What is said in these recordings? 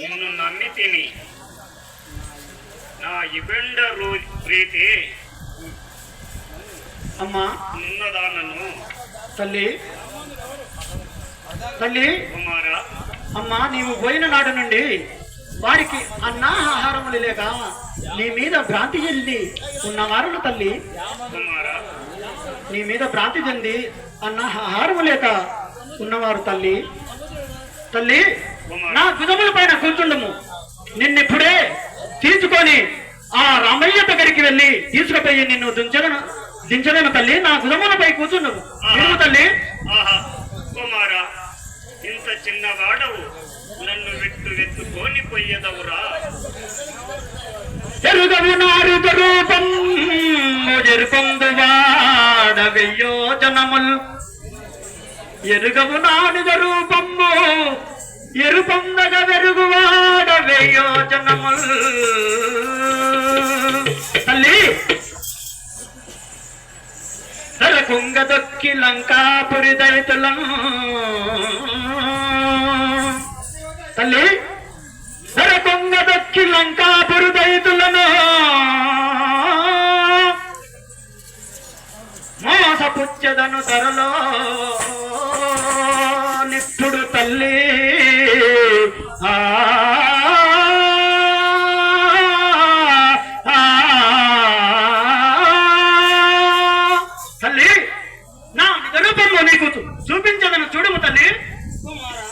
నిన్ను నమ్మి తిని నా ఇబెండ ప్రీతి అమ్మా ఉన్నదానను తల్లి తల్లి కుమారా. అమ్మా నీవు పోయిన నాడు నుండి వారికి అన్నా ఆహారములు లేక నీ మీద భ్రాంతి చెంది ఉన్నవారులు తల్లి. కుమారా నీ మీద భ్రాంతి చెంది అన్న ఆహారము లేక ఉన్నవారు తల్లి. తల్లి నా భుజముల పైన కూర్చుండము. నిన్నిప్పుడే తీసుకొని ఆ రామయ్య దగ్గరికి వెళ్ళి తీసుకుపోయి నిన్ను దించగలను తల్లి. నా భుజములపై కూర్చుండము తల్లి. కుమారా ఇంత చిన్నవాడవు నన్ను వెత్తుకొని పోయేదవురా. ఎరుగవు నారుగ రూపం ఎరుపొందువాడ వెయ్యోజనముల్. ఎరుగవు నారుగ రూపము ఎరుపొందగ వెరుగువాడ వెయ్యోజనముల్. తల్లి తలకుంగ దొక్కి లంకాపురి దైతులం. తల్లి సరకొంగ దొక్కి లంకాపురి దైతులను మోసపుచ్చదను ధరలో నిప్పుడు తల్లి. తల్లి నా నిజ రూపంలో నీకు చూపించదను చూడము తల్లి.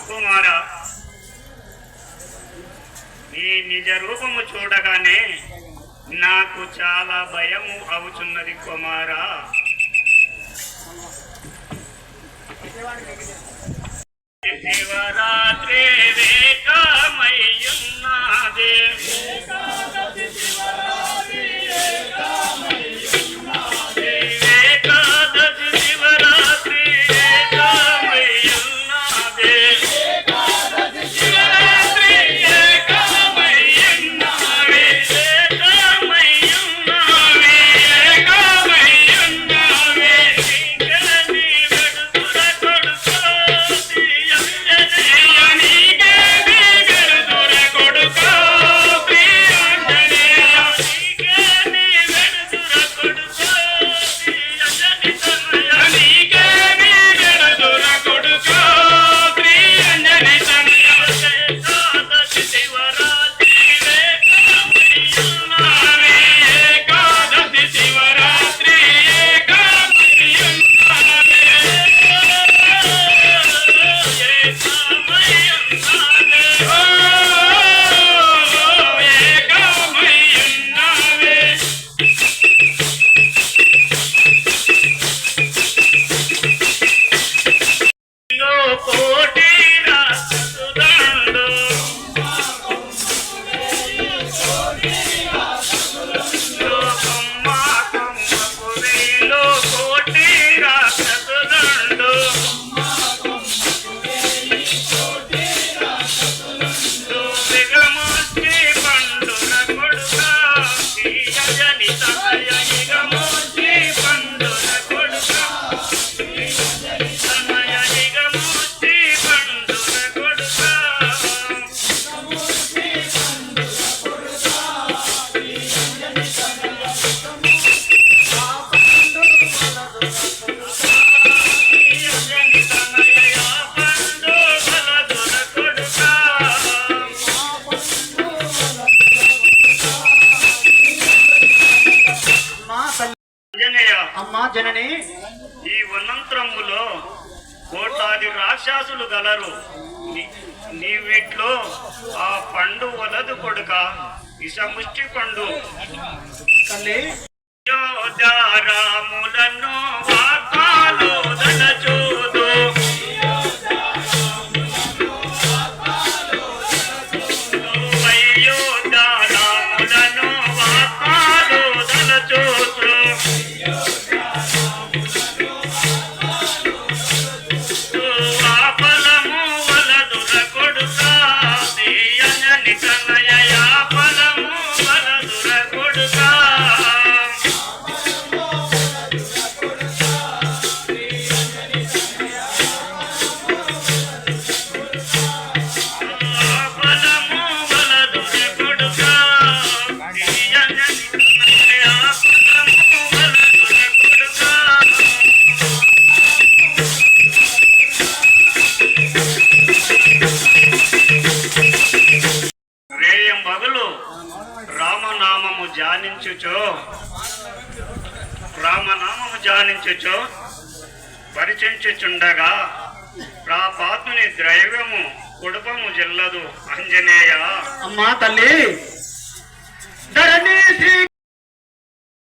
కుమారా నీ నిజ రూపము చూడగానే నాకు చాలా భయము అవుతున్నది కుమారా. శివరాత్రి వేకమయ్యున్నదే అమ్మా జనని ఈ వనంత్రములో కోట్లాది రాక్షసులు గలరు. నీ వీట్లో ఆ పండు వలదు కొడుక విషముష్టి పండు. తల్లి రాములను వాకాలు దళచూదు రాములను వాకాలు దళచూదు ఆపలము వలదుల కొడుక అంజని తనయ ఆపలము వలదుల కొడుక. రామనామము ధ్యానించుచో పరిచించుచుండగా ప్రాపాత్ముని ద్రైవము కుడుపము జిల్లదు అంజనేయ. అమ్మా తల్లి ధరణి శ్రీ